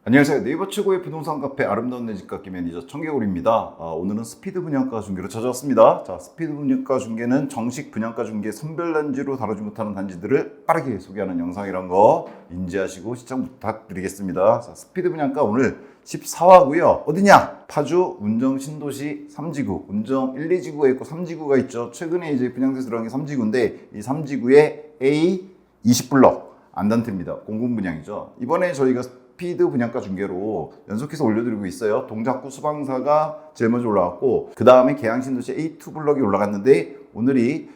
안녕하세요. 네이버 최고의 부동산 카페 아름다운 내 집값기 매니저 청개골입니다. 오늘은 스피드 분양가 중개로 찾아왔습니다. 자, 스피드 분양가 중개는 정식 분양가 중개 선별 단지로 다루지 못하는 단지들을 빠르게 소개하는 영상이란 거 인지하시고 시청 부탁드리겠습니다. 자, 스피드 분양가 오늘 14화고요. 어디냐? 파주 운정 신도시 3지구, 운정 1, 2지구가 있고 3지구가 있죠. 최근에 이제 분양돼서 들어간 게 3지구인데 이 3지구의 A 20블럭 안단테입니다. 공공 분양이죠. 이번에 저희가 스피드 분양가 중개로 연속해서 올려드리고 있어요. 동작구 수방사가 제일 먼저 올라갔고 그 다음에 계양신도시 A2 블럭이 올라갔는데 오늘이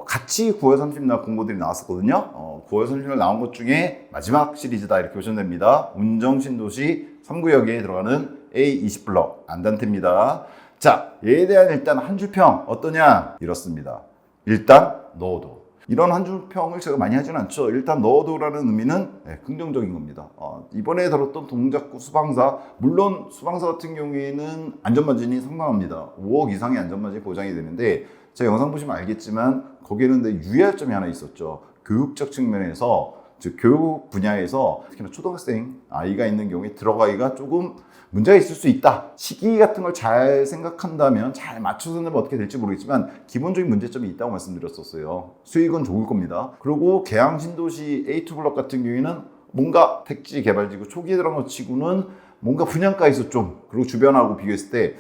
같이 9월 30일 공고들이 나왔었거든요. 9월 30일 나온 것 중에 마지막 시리즈다 이렇게 보시면 됩니다. 운정신도시 3구역에 들어가는 A20 블럭 안단테입니다. 자, 얘에 대한 일단 한 줄평 어떠냐? 이렇습니다. 일단 넣어도 이런 한 줄평을 제가 많이 하진 않죠. 일단 넣어도라는 의미는 긍정적인 겁니다. 이번에 다뤘던 동작구 수방사, 물론 수방사 같은 경우에는 안전마진이 상당합니다. 5억 이상의 안전마진이 보장이 되는데 제가 영상 보시면 알겠지만 거기에는 유의할 점이 하나 있었죠. 교육적 측면에서, 즉 교육 분야에서 특히나 초등학생 아이가 있는 경우에 들어가기가 조금 문제가 있을 수 있다. 시기 같은 걸 잘 생각한다면 잘 맞춰서 내면 어떻게 될지 모르겠지만 기본적인 문제점이 있다고 말씀드렸었어요. 수익은 좋을 겁니다. 그리고 계양신도시 A2 블럭 같은 경우에는 뭔가 택지 개발지구 초기에 들어간 것 치고는 뭔가 분양가에서 좀, 그리고 주변하고 비교했을 때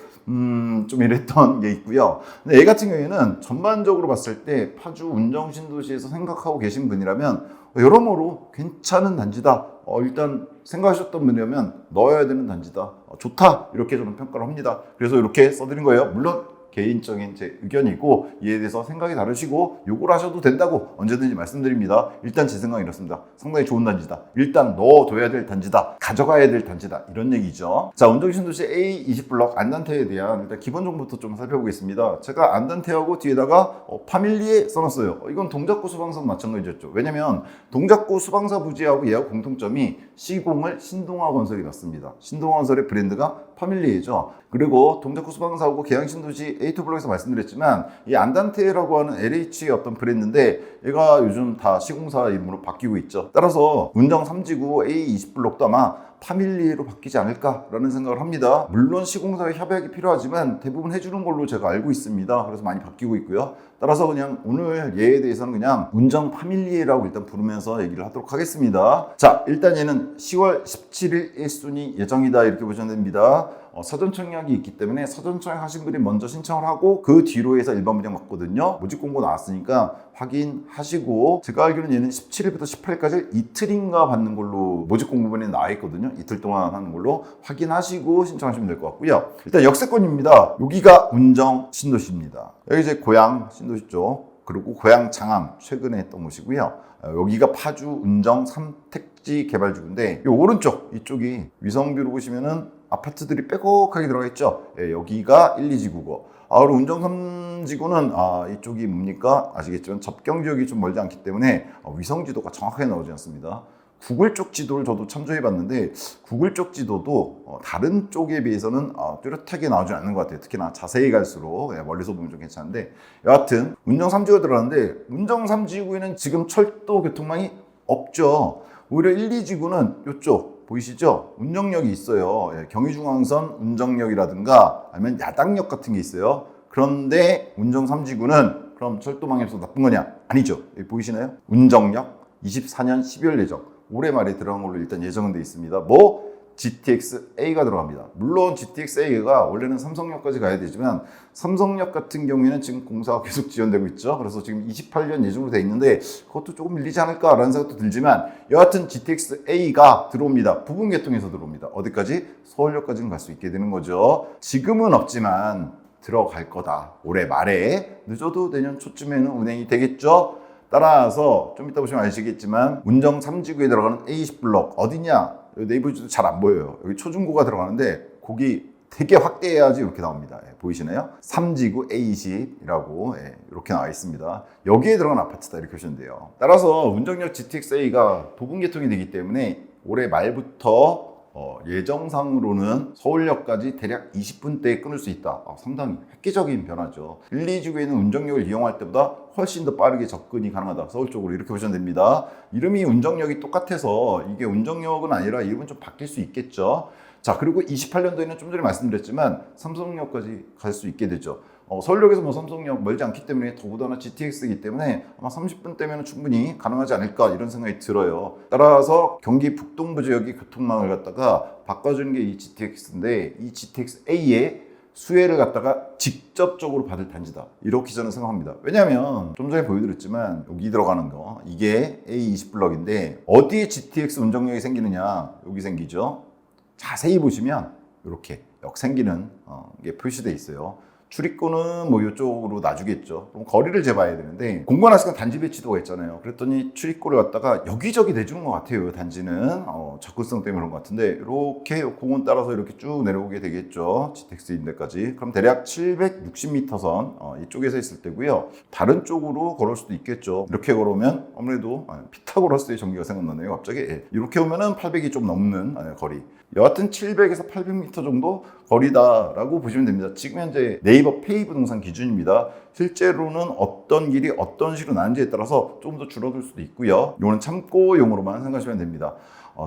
좀 이랬던 게 있고요. 근데 얘 같은 경우에는 전반적으로 봤을 때 파주 운정신도시에서 생각하고 계신 분이라면 여러모로 괜찮은 단지다. 일단 생각하셨던 분이라면 넣어야 되는 단지다. 좋다. 이렇게 저는 평가를 합니다. 그래서 이렇게 써드린 거예요. 물론 개인적인 제 의견이고 이에 대해서 생각이 다르시고 요구를 하셔도 된다고 언제든지 말씀드립니다. 일단 제 생각은 이렇습니다. 상당히 좋은 단지다. 일단 넣어둬야 될 단지다. 가져가야 될 단지다. 이런 얘기죠. 자, 운정신도시 A20 블럭 안단테에 대한 일단 기본 정보부터 좀 살펴보겠습니다. 제가 안단테하고 뒤에다가 파밀리에 써놨어요. 이건 동작구 수방사 마찬가지였죠. 왜냐면 동작구 수방사 부지하고 얘하고 공통점이 시공을 신동아 건설이 났습니다. 신동아 건설의 브랜드가 파밀리에죠. 그리고 동작구 수방사하고 계양신도시 A2 블록에서 말씀드렸지만 이 안단테라고 하는 LH의 어떤 브랜드인데 얘가 요즘 다 시공사 이름으로 바뀌고 있죠. 따라서 운정 3지구 A20 블록도 아마 파밀리로 바뀌지 않을까라는 생각을 합니다. 물론 시공사의 협약이 필요하지만 대부분 해주는 걸로 제가 알고 있습니다. 그래서 많이 바뀌고 있고요. 따라서 그냥 오늘 얘에 대해서는 그냥 운정 파밀리라고 일단 부르면서 얘기를 하도록 하겠습니다. 자, 일단 얘는 10월 17일 1순위 예정이다 이렇게 보시면 됩니다. 사전 청약이 있기 때문에 사전 청약 하신 분이 먼저 신청을 하고 그 뒤로 해서 일반 분양 받거든요. 모집 공고 나왔으니까 확인하시고, 제가 알기로는 얘는 17일부터 18일까지 이틀인가 받는 걸로 모집 공고문에 나와 있거든요. 이틀 동안 하는 걸로 확인하시고 신청하시면 될 것 같고요. 일단 역세권입니다. 여기가 운정 신도시입니다. 여기 이제 고양 신도시 쪽, 그리고 고양 장암 최근에 했던 곳이고요. 여기가 파주 운정 3택지 개발지구인데 이 오른쪽 이쪽이 위성뷰로 보시면은 아파트들이 빼곡하게 들어가 있죠. 여기가 1, 2지구고 그리고 운정 3지구는 이쪽이 뭡니까? 아시겠지만 접경지역이 좀 멀지 않기 때문에 위성지도가 정확하게 나오지 않습니다. 구글 쪽 지도를 저도 참조해 봤는데 구글 쪽 지도도 다른 쪽에 비해서는 뚜렷하게 나오지 않는 것 같아요. 특히나 자세히 갈수록 멀리서 보면 좀 괜찮은데, 여하튼 운정 3지구가 들어가는데 운정 3지구에는 지금 철도 교통망이 없죠. 오히려 1, 2지구는 이쪽 보이시죠? 운정역이 있어요. 경의중앙선 운정역이라든가 아니면 야당역 같은 게 있어요. 그런데 운정 3지구는 그럼 철도망이 없어서 나쁜 거냐? 아니죠. 여기 보이시나요? 운정역 24년 12월 예정. 올해 말에 들어간 걸로 일단 예정은 돼 있습니다. GTX-A가 들어갑니다. 물론 GTX-A가 원래는 삼성역까지 가야 되지만 삼성역 같은 경우에는 지금 공사가 계속 지연되고 있죠. 그래서 지금 28년 예정으로 돼 있는데 그것도 조금 밀리지 않을까라는 생각도 들지만 여하튼 GTX-A가 들어옵니다. 부분 개통해서 들어옵니다. 어디까지? 서울역까지는 갈 수 있게 되는 거죠. 지금은 없지만 들어갈 거다. 올해 말에 늦어도 내년 초쯤에는 운행이 되겠죠. 따라서 좀 이따 보시면 아시겠지만 운정 3지구에 들어가는 A20 블럭 어디냐? 네이버 지도 잘 안 보여요. 여기 초중고가 들어가는데 거기 되게 확대해야지 이렇게 나옵니다. 보이시나요? 3지구 A20이라고 이렇게 나와 있습니다. 여기에 들어간 아파트다 이렇게 보시면 돼요. 따라서 운정역 GTX-A가 도분 개통이 되기 때문에 올해 말부터 예정상으로는 서울역까지 대략 20분대에 끊을 수 있다. 상당히 획기적인 변화죠. 1, 2주에는 운정역을 이용할 때보다 훨씬 더 빠르게 접근이 가능하다. 서울 쪽으로 이렇게 보시면 됩니다. 이름이 운정역이 똑같아서 이게 운정역은 아니라 이름은 좀 바뀔 수 있겠죠. 자, 그리고 28년도에는 좀 전에 말씀드렸지만 삼성역까지 갈 수 있게 되죠. 서울역에서 뭐 삼성역 멀지 않기 때문에 더구나 GTX이기 때문에 아마 30분대면 충분히 가능하지 않을까 이런 생각이 들어요. 따라서 경기 북동부 지역의 교통망을 갖다가 바꿔주는 게 이 GTX인데 이 GTX-A의 수혜를 갖다가 직접적으로 받을 단지다. 이렇게 저는 생각합니다. 왜냐하면 좀 전에 보여드렸지만 여기 들어가는 거 이게 A20블럭인데 어디에 GTX 운정역이 생기느냐 여기 생기죠. 자세히 보시면 이렇게 역 생기는 게 표시되어 있어요. 출입구는 뭐 이쪽으로 놔주겠죠. 그럼 거리를 재봐야 되는데 공관할수록 단지 배치도가 있잖아요. 그랬더니 출입구를 갖다가 여기저기 내주는 것 같아요. 단지는 접근성 때문에 그런 것 같은데 이렇게 공원 따라서 이렇게 쭉 내려오게 되겠죠. GTX 인데까지. 그럼 대략 760m 선 이쪽에서 있을 때고요. 다른 쪽으로 걸을 수도 있겠죠. 이렇게 걸으면 아무래도 피타고라스의 전기가 생각나네요. 갑자기 이렇게 오면은 800이 좀 넘는 거리. 여하튼 700에서 800m 정도 거리다라고 보시면 됩니다. 지금 현재 네이버 페이 부동산 기준입니다. 실제로는 어떤 길이 어떤 시로 나는지에 따라서 조금 더 줄어들 수도 있고요. 이거는 참고용으로만 생각하시면 됩니다.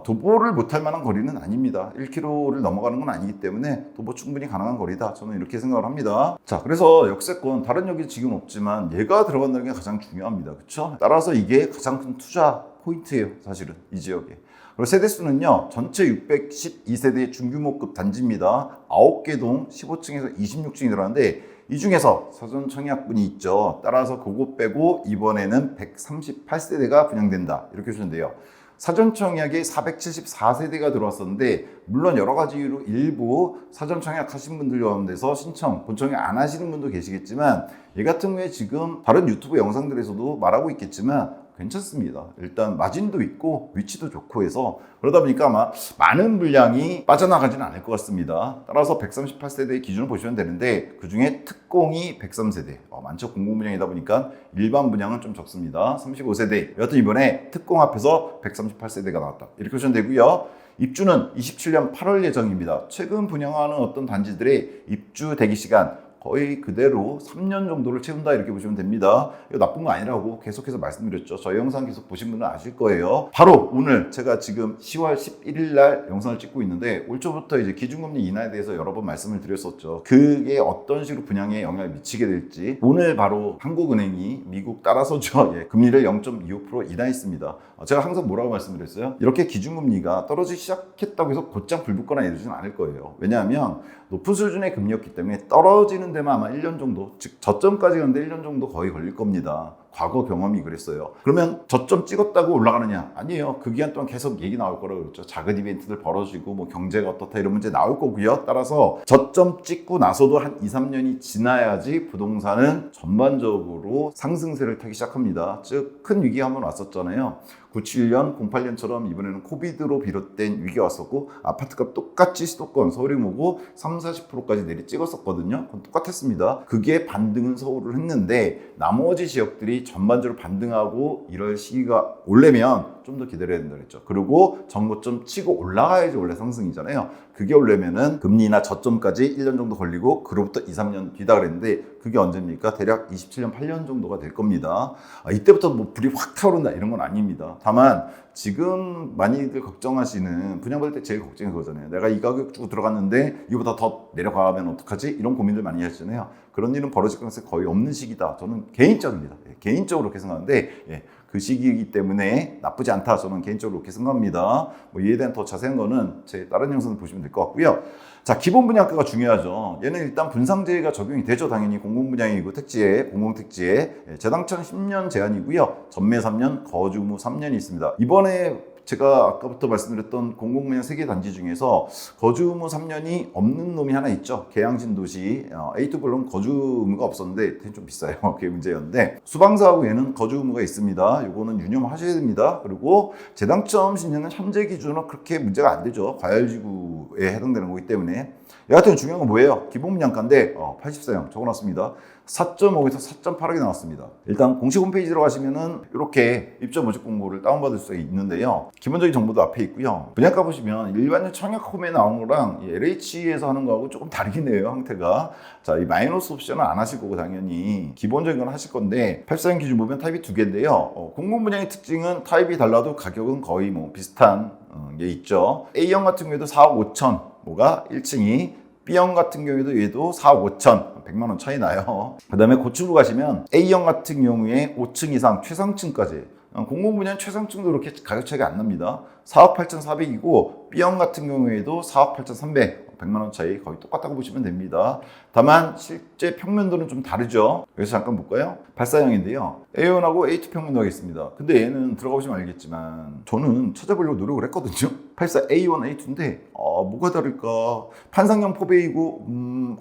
도보를 못할 만한 거리는 아닙니다. 1km를 넘어가는 건 아니기 때문에 도보 충분히 가능한 거리다. 저는 이렇게 생각을 합니다. 자, 그래서 역세권 다른 역이 지금 없지만 얘가 들어간다는 게 가장 중요합니다. 그렇죠? 따라서 이게 가장 큰 투자 포인트예요. 사실은 이 지역에. 그리고 세대수는요, 전체 612세대 중규모급 단지입니다. 9개 동 15층에서 26층이 들어가는데 이 중에서 사전 청약분이 있죠. 따라서 그거 빼고 이번에는 138세대가 분양된다. 이렇게 보시면 돼요. 사전 청약에 474세대가 들어왔었는데 물론 여러 가지 이유로 일부 사전 청약하신 분들 가운데서 신청, 본청약 안 하시는 분도 계시겠지만 얘 같은 경우에 지금 다른 유튜브 영상들에서도 말하고 있겠지만 괜찮습니다. 일단 마진도 있고 위치도 좋고 해서 그러다 보니까 아마 많은 물량이 빠져나가지는 않을 것 같습니다. 따라서 138세대의 기준을 보시면 되는데 그중에 특공이 103세대 많죠. 공공분양이다 보니까 일반 분양은 좀 적습니다. 35세대 여하튼 이번에 특공 앞에서 138세대가 나왔다. 이렇게 보시면 되고요. 입주는 27년 8월 예정입니다. 최근 분양하는 어떤 단지들의 입주 대기 시간 거의 그대로 3년 정도를 채운다 이렇게 보시면 됩니다. 이거 나쁜 거 아니라고 계속해서 말씀드렸죠. 저희 영상 계속 보신 분은 아실 거예요. 바로 오늘 제가 지금 10월 11일 날 영상을 찍고 있는데 올 초부터 이제 기준금리 인하에 대해서 여러 번 말씀을 드렸었죠. 그게 어떤 식으로 분양에 영향을 미치게 될지 오늘 바로 한국은행이 미국 따라서죠. 금리를 0.25% 인하했습니다. 제가 항상 뭐라고 말씀드렸어요? 이렇게 기준금리가 떨어지기 시작했다고 해서 곧장 불붙거나 이러지는 않을 거예요. 왜냐하면 높은 수준의 금리였기 때문에 떨어지는 데만 아마 1년 정도, 즉 저점까지 가는데 1년 정도 거의 걸릴 겁니다. 과거 경험이 그랬어요. 그러면 저점 찍었다고 올라가느냐? 아니에요. 그 기간 동안 계속 얘기 나올 거라고 그랬죠. 작은 이벤트들 벌어지고 뭐 경제가 어떻다 이런 문제 나올 거고요. 따라서 저점 찍고 나서도 한 2, 3년이 지나야지 부동산은 전반적으로 상승세를 타기 시작합니다. 즉 큰 위기가 한번 왔었잖아요. 97년, 08년처럼 이번에는 코비드로 비롯된 위기가 왔었고 아파트값 똑같이 수도권, 서울이 뭐고 3, 40%까지 내리 찍었었거든요. 그건 똑같았습니다. 그게 반등은 서울을 했는데 나머지 지역들이 전반적으로 반등하고 이럴 시기가 오려면 좀 더 기다려야 된다 그랬죠. 그리고 정고점 치고 올라가야지 원래 상승이잖아요. 그게 오려면은 금리나 저점까지 1년 정도 걸리고 그로부터 2, 3년 뒤다 그랬는데 그게 언제입니까? 대략 27년, 8년 정도가 될 겁니다. 이때부터 뭐 불이 확 타오른다 이런 건 아닙니다. 다만 지금 많이들 걱정하시는 분양받을 때 제일 걱정이 그거잖아요. 내가 이 가격 주고 들어갔는데 이보다 더 내려가면 어떡하지? 이런 고민들 많이 하시잖아요. 그런 일은 벌어질 가능성이 거의 없는 시기다. 저는 개인적입니다. 개인적으로 그렇게 생각하는데 그 시기이기 때문에 나쁘지 않다. 저는 개인적으로 그렇게 생각합니다. 이에 대한 더 자세한 거는 제 다른 영상을 보시면 될 것 같고요. 자, 기본 분양가가 중요하죠. 얘는 일단 분상제가 적용이 되죠. 당연히 공공분양이고 택지에, 공공택지에 재당첨 10년 제한이고요. 전매 3년, 거주 후 3년이 있습니다. 이번에 제가 아까부터 말씀드렸던 공공분양 3개 단지 중에서 거주 의무 3년이 없는 놈이 하나 있죠. 계양신도시 A2 블록 거주 의무가 없었는데 되게 좀 비싸요. 그게 문제였는데 수방사하고 얘는 거주 의무가 있습니다. 요거는 유념하셔야 됩니다. 그리고 재당첨 신년은 현재 기준으로 그렇게 문제가 안 되죠. 과열지구에 해당되는 거기 때문에 여하튼 중요한 건 뭐예요? 기본 분양가인데 84형 적어놨습니다. 4.5에서 4.8하게 나왔습니다. 일단 공식 홈페이지로 가시면은 이렇게 입주 모집 공고를 다운받을 수 있는데요. 기본적인 정보도 앞에 있고요. 분양가 보시면 일반적 청약홈에 나오는 거랑 LH에서 하는 거하고 조금 다르긴 해요, 형태가. 자, 이 마이너스 옵션은 안 하실 거고 당연히 기본적인 건 하실 건데 84형 기준 보면 타입이 두 개인데요. 공공 분양의 특징은 타입이 달라도 가격은 거의 뭐 비슷한 게 있죠. A형 같은 경우에도 4억 5천 뭐가 1층이, B형 같은 경우에도 얘도 4억 5천 100만 원 차이 나요. 그 다음에 고층으로 가시면 A형 같은 경우에 5층 이상 최상층까지, 공공분양 최상층도 그렇게 가격 차이가 안 납니다. 4억 8,400이고 B형 같은 경우에도 4억 8,300 100만 원 차이 거의 똑같다고 보시면 됩니다. 다만 실제 평면도는 좀 다르죠. 그래서 잠깐 볼까요? 84형인데요. A1하고 A2 평면도 하겠습니다. 근데 얘는 들어가 보시면 알겠지만 저는 찾아보려고 노력을 했거든요. 84 A1, A2인데 뭐가 다를까? 판상형 포베이고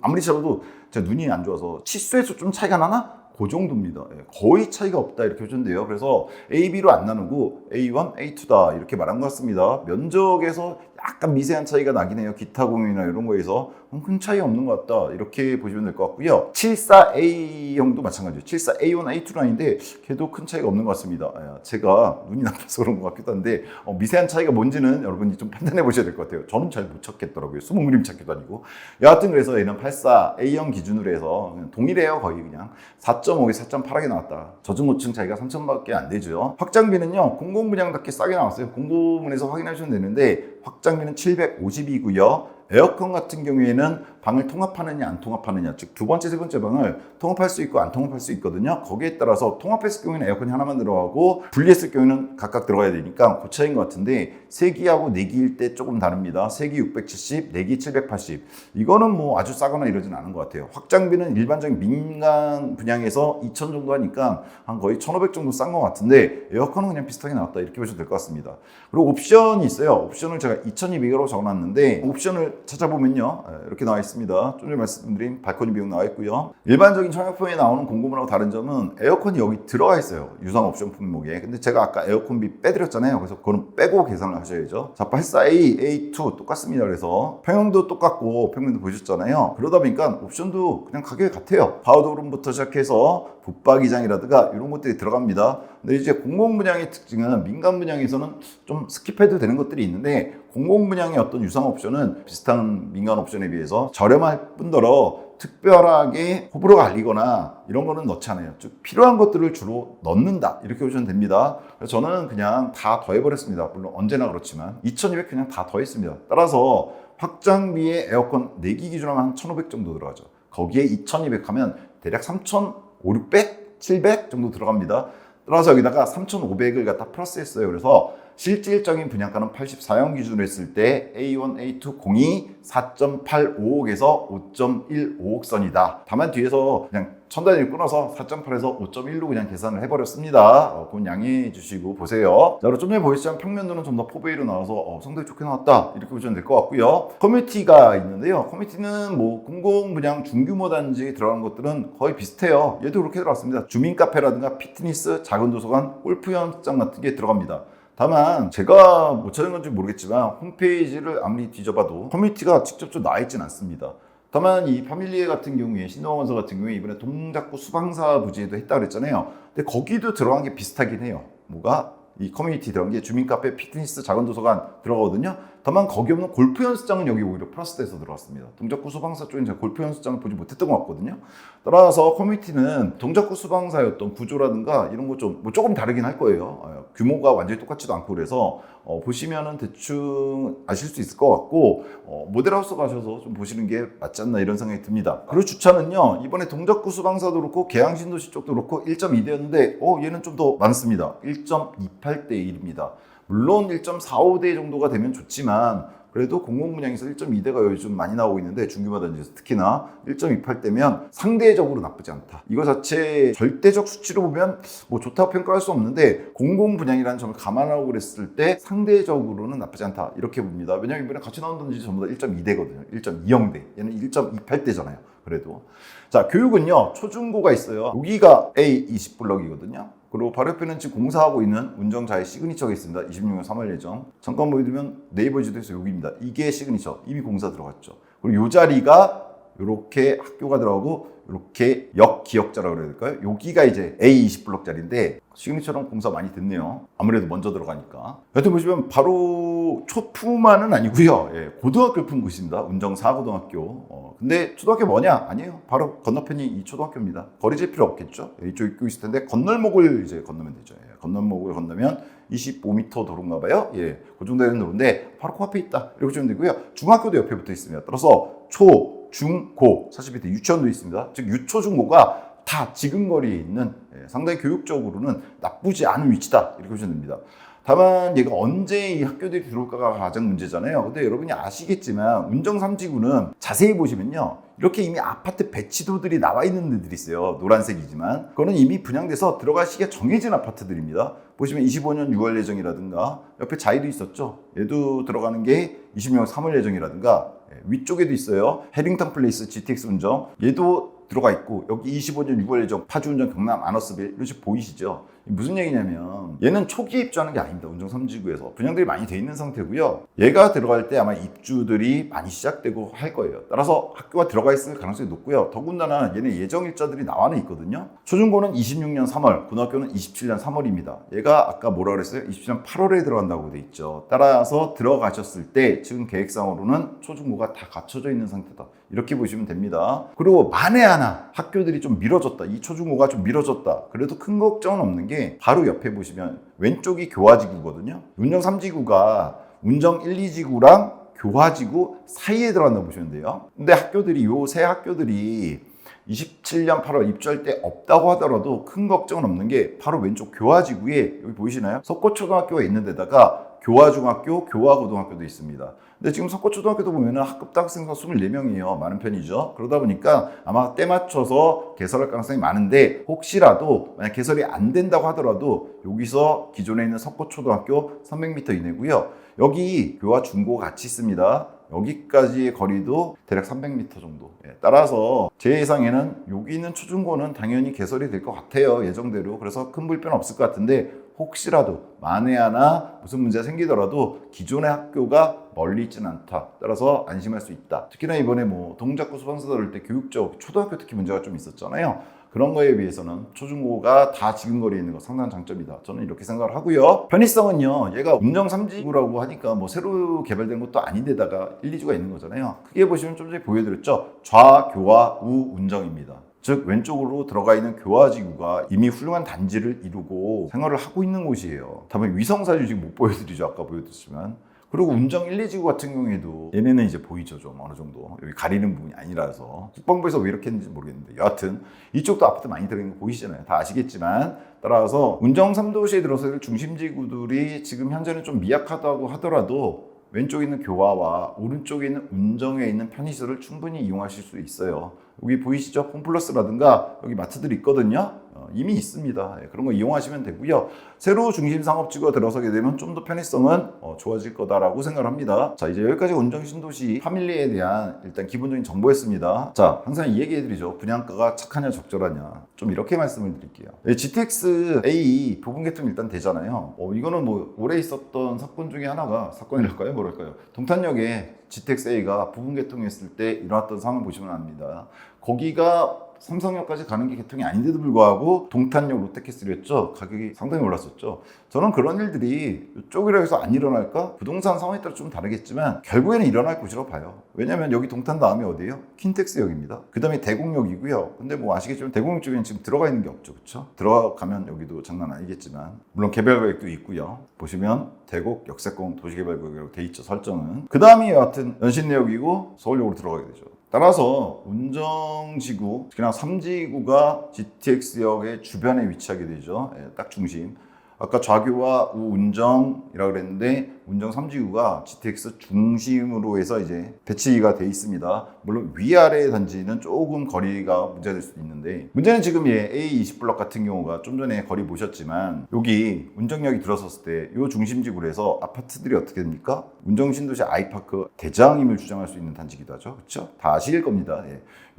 아무리 찾아도 제 눈이 안 좋아서 치수에서 좀 차이가 나나? 그 정도입니다. 거의 차이가 없다 이렇게 해준대요. 그래서 A, B로 안 나누고 A1, A2다 이렇게 말한 것 같습니다. 면적에서 약간 미세한 차이가 나긴 해요. 기타 공유나 이런 거에서 큰 차이 없는 것 같다 이렇게 보시면 될 것 같고요. 74A형도 마찬가지예요. 74A1, A2 라인인데 걔도 큰 차이가 없는 것 같습니다. 제가 눈이 나빠서 그런 것 같기도 한데 미세한 차이가 뭔지는 여러분이 좀 판단해 보셔야 될 것 같아요. 저는 잘 못 찾겠더라고요. 숨은 그림 찾기도 아니고. 여하튼 그래서 얘는 84A형 기준으로 해서 그냥 동일해요. 거의 그냥 4.5에 4.8하게 나왔다. 저중고층 차이가 3천밖에 안 되죠. 확장비는요 공공분양답게 싸게 나왔어요. 공고문에서 확인하시면 되는데 확장비는 750이고요. 에어컨 같은 경우에는 방을 통합하느냐 안 통합하느냐, 즉 두 번째 세 번째 방을 통합할 수 있고 안 통합할 수 있거든요. 거기에 따라서 통합했을 경우에는 에어컨이 하나만 들어가고 분리했을 경우에는 각각 들어가야 되니까 그 차이인 것 같은데 3기하고 4기일 때 조금 다릅니다. 3기 670, 4기 780. 이거는 뭐 아주 싸거나 이러진 않은 것 같아요. 확장비는 일반적인 민간 분양에서 2,000 정도 하니까 한 거의 1,500 정도 싼 것 같은데 에어컨은 그냥 비슷하게 나왔다 이렇게 보셔도 될 것 같습니다. 그리고 옵션이 있어요. 옵션을 제가 2,200으로 적어놨는데 옵션을 찾아보면요 이렇게 나와 있습니다. 좀 전에 말씀드린 발코니 비용 나와 있고요. 일반적인 청약품에 나오는 공고문하고 다른 점은 에어컨이 여기 들어가 있어요. 유상 옵션 품목에. 근데 제가 아까 에어컨비 빼드렸잖아요. 그래서 그거는 빼고 계산을 하셔야죠. 자, 84A, A2 똑같습니다. 그래서 평형도 똑같고 평면도 보셨잖아요. 그러다 보니까 옵션도 그냥 가격이 같아요. 파우더룸부터 시작해서 붙박이장이라든가 이런 것들이 들어갑니다. 근데 이제 공공분양의 특징은 민간 분양에서는 좀 스킵해도 되는 것들이 있는데 공공분양의 어떤 유상 옵션은 비슷한 민간 옵션에 비해서 저렴할 뿐더러 특별하게 호불호가 갈리거나 이런 거는 넣지 않아요. 즉 필요한 것들을 주로 넣는다 이렇게 보시면 됩니다. 그래서 저는 그냥 다 더해버렸습니다. 물론 언제나 그렇지만 2200 그냥 다 더했습니다. 따라서 확장비에 에어컨 4기 기준으로 한 1500 정도 들어가죠. 거기에 2200 하면 대략 3500, 700 정도 들어갑니다. 따라서 여기다가 3,500을 갖다 플러스했어요. 그래서 실질적인 분양가는 84형 기준으로 했을 때 A1, A2 공이 4.85억에서 5.15억 선이다. 다만 뒤에서 그냥 천단위를 끊어서 4.8에서 5.1로 그냥 계산을 해버렸습니다. 그건 양해해 주시고 보세요. 자, 그리고 좀 전에 보였지만 평면도는 좀 더 포베이로 나와서 상당히 좋게 나왔다 이렇게 보시면 될 것 같고요. 커뮤니티가 있는데요. 커뮤니티는 뭐 공공분양 중규모 단지에 들어간 것들은 거의 비슷해요. 얘도 그렇게 들어갔습니다. 주민 카페라든가 피트니스, 작은 도서관, 골프 연습장 같은 게 들어갑니다. 다만 제가 못 찾은 건지 모르겠지만 홈페이지를 아무리 뒤져봐도 커뮤니티가 직접적으로 나와 있진 않습니다. 다만 이 파밀리에 같은 경우에 신동원서 같은 경우에 이번에 동작구 수방사 부지에도 했다고 그랬잖아요. 근데 거기도 들어간 게 비슷하긴 해요. 뭐가? 이 커뮤니티 들어간 게 주민 카페, 피트니스, 작은 도서관 들어가거든요. 다만 거기 없는 골프 연습장은 여기 오히려 플러스돼서 들어갔습니다. 동작구 수방사 쪽엔 제가 골프 연습장을 보지 못했던 것 같거든요. 따라서 커뮤니티는 동작구 수방사였던 구조라든가 이런 거 좀 뭐 조금 다르긴 할 거예요. 규모가 완전히 똑같지도 않고 그래서 보시면은 대충 아실 수 있을 것 같고 모델하우스 가셔서 좀 보시는 게 맞지 않나 이런 생각이 듭니다. 그리고 주차는요 이번에 동작구 수방사도 그렇고 계양신도시 쪽도 그렇고 1.2대였는데 얘는 좀 더 많습니다. 1.28대 1입니다. 물론 1.45대 정도가 되면 좋지만 그래도 공공분양에서 1.2대가 요즘 많이 나오고 있는데 중규모 단지에서 특히나 1.28대면 상대적으로 나쁘지 않다. 이거 자체 절대적 수치로 보면 뭐 좋다고 평가할 수 없는데 공공분양이라는 점을 감안하고 그랬을 때 상대적으로는 나쁘지 않다 이렇게 봅니다. 왜냐하면 이번에 같이 나온 단지 전부 다 1.2대거든요. 1.20대. 얘는 1.28대잖아요. 그래도 자, 교육은요 초중고가 있어요. 여기가 A20블럭이거든요. 그리고 바로 옆에는 지금 공사하고 있는 운정자의 시그니처가 있습니다. 26년 3월 예정. 잠깐 보여드리면 네이버 지도에서 여기입니다. 이게 시그니처. 이미 공사 들어갔죠. 그리고 이 자리가 이렇게 학교가 들어가고 이렇게 역 기역자라고 그래야 될까요? 여기가 이제 A20블록짜리인데 시그니처랑 공사 많이 됐네요. 아무래도 먼저 들어가니까. 여튼 보시면 바로 초품만은 아니고요. 예, 고등학교 품 곳입니다. 운정 4고등학교. 근데 초등학교 뭐냐? 아니에요. 바로 건너편이 이 초등학교입니다. 거리 질 필요 없겠죠. 예, 이쪽 입구 있을 텐데 건널목을 이제 건너면 되죠. 예, 건널목을 건너면 25m 도로인가 봐요. 예, 그 정도 되는 도로인데 바로 코앞에 있다. 이렇게 보면 되고요. 중학교도 옆에 붙어 있습니다. 따라서 초, 중, 고, 사실 밑에 유치원도 있습니다. 즉 유초, 중, 고가 다 지근거리에 있는 상당히 교육적으로는 나쁘지 않은 위치다. 이렇게 보시면 됩니다. 다만 얘가 언제 이 학교들이 들어올까가 가장 문제잖아요. 근데 여러분이 아시겠지만 운정 3지구는 자세히 보시면요. 이렇게 이미 아파트 배치도들이 나와 있는 데들이 있어요. 노란색이지만 그거는 이미 분양돼서 들어갈 시기가 정해진 아파트들입니다. 보시면 25년 6월 예정이라든가 옆에 자이도 있었죠. 얘도 들어가는 게 26년 3월 예정이라든가 위쪽에도 있어요. 해링턴 플레이스 GTX 운정 얘도 들어가 있고 여기 25년 6월 예정 파주 운정 경남 아너스빌 이런 식 보이시죠? 무슨 얘기냐면 얘는 초기에 입주하는 게 아닙니다. 운정 3지구에서 분양들이 많이 돼 있는 상태고요. 얘가 들어갈 때 아마 입주들이 많이 시작되고 할 거예요. 따라서 학교가 들어가 있을 가능성이 높고요. 더군다나 얘네 예정 일자들이 나와는 있거든요. 초중고는 26년 3월, 고등학교는 27년 3월입니다. 얘가 아까 뭐라 그랬어요? 27년 8월에 들어간다고 돼 있죠. 따라서 들어가셨을 때 지금 계획상으로는 초중고가 다 갖춰져 있는 상태다. 이렇게 보시면 됩니다. 그리고 만에 하나 학교들이 좀 미뤄졌다. 이 초중고가 좀 미뤄졌다. 그래도 큰 걱정은 없는 게 바로 옆에 보시면 왼쪽이 교화지구거든요. 운정 3지구가 운정 1, 2지구랑 교화지구 사이에 들어간다고 보시면 돼요. 근데 학교들이 요 세 학교들이 27년 8월 입주할 때 없다고 하더라도 큰 걱정은 없는 게 바로 왼쪽 교화지구에 여기 보이시나요? 석고초등학교가 있는 데다가 교화중학교, 교화고등학교도 있습니다. 근데 지금 석고초등학교도 보면은 학급당 학생수가 24명이에요. 많은 편이죠. 그러다 보니까 아마 때 맞춰서 개설할 가능성이 많은데 혹시라도 만약 개설이 안 된다고 하더라도 여기서 기존에 있는 석고초등학교 300m 이내고요. 여기 교화중고 같이 있습니다. 여기까지의 거리도 대략 300m 정도. 따라서 제 예상에는 여기 있는 초중고는 당연히 개설이 될 것 같아요. 예정대로. 그래서 큰 불편 없을 것 같은데 혹시라도 만에 하나 무슨 문제가 생기더라도 기존의 학교가 멀리 있지는 않다. 따라서 안심할 수 있다. 특히나 이번에 뭐 동작구 수방사 다룰 때 교육적 초등학교 특히 문제가 좀 있었잖아요. 그런 거에 비해서는 초중고가 다 지금 거리에 있는 거 상당한 장점이다. 저는 이렇게 생각을 하고요. 편의성은요. 얘가 운정 3지구라고 하니까 뭐 새로 개발된 것도 아닌데다가 1, 2주가 있는 거잖아요. 크게 보시면 좀 전에 보여드렸죠. 좌, 교화, 우, 운정입니다. 즉 왼쪽으로 들어가 있는 교화지구가 이미 훌륭한 단지를 이루고 생활을 하고 있는 곳이에요. 다만 위성사진 지금 못 보여드리죠. 아까 보여드렸지만. 그리고 운정 1, 2지구 같은 경우에도 얘네는 이제 보이죠. 좀 어느 정도. 여기 가리는 부분이 아니라서. 국방부에서 왜 이렇게 했는지 모르겠는데 여하튼 이쪽도 아파트 많이 들어있는 거 보이시잖아요. 다 아시겠지만 따라서 운정 3도시에 들어서 중심지구들이 지금 현재는 좀 미약하다고 하더라도 왼쪽에 있는 교화와 오른쪽에 있는 운정에 있는 편의시설을 충분히 이용하실 수 있어요. 여기 보이시죠? 홈플러스라든가 여기 마트들이 있거든요. 이미 있습니다. 그런 거 이용하시면 되고요. 새로 중심 상업지구가 들어서게 되면 좀 더 편의성은 좋아질 거다라고 생각을 합니다. 자, 이제 여기까지 운정 신도시 파밀리에 대한 일단 기본적인 정보였습니다. 자, 항상 이 얘기해드리죠. 분양가가 착하냐 적절하냐. 좀 이렇게 말씀을 드릴게요. GTX A 부분 개통 일단 되잖아요. 이거는 뭐 올해 있었던 사건 중에 하나가 사건이랄까요? 뭐랄까요? 동탄역에 GTX A가 부분 개통했을 때 일어났던 상황을 보시면 압니다. 거기가 삼성역까지 가는 게 개통이 아닌데도 불구하고 동탄역 롯데캐슬이었죠. 가격이 상당히 올랐었죠. 저는 그런 일들이 이쪽이라 해서 안 일어날까? 부동산 상황에 따라 좀 다르겠지만 결국에는 일어날 것이라고 봐요. 왜냐면 여기 동탄 다음에 어디예요? 킨텍스역입니다. 그 다음에 대곡역이고요. 근데 뭐 아시겠지만 대곡역 쪽에는 지금 들어가 있는 게 없죠. 그렇죠? 들어가면 여기도 장난 아니겠지만 물론 개발구역도 있고요. 보시면 대곡 역세권 도시개발구역이라고 돼 있죠. 설정은. 그 다음이 여하튼 연신내역이고 서울역으로 들어가게 되죠. 따라서 운정지구, 특히나 3지구가 GTX역의 주변에 위치하게 되죠. 딱 중심. 아까 좌교와 우운정이라고 그랬는데 운정 3지구가 GTX 중심으로 해서 이제 배치가 돼 있습니다. 물론 위아래 단지는 조금 거리가 문제가 될 수도 있는데, 문제는 지금 A20 블럭 같은 경우가 좀 전에 거리 보셨지만 여기 운정역이 들어섰을 때 이 중심지구로 해서 아파트들이 어떻게 됩니까? 운정 신도시 아이파크 대장임을 주장할 수 있는 단지기도 하죠. 그렇죠? 다 아실 겁니다.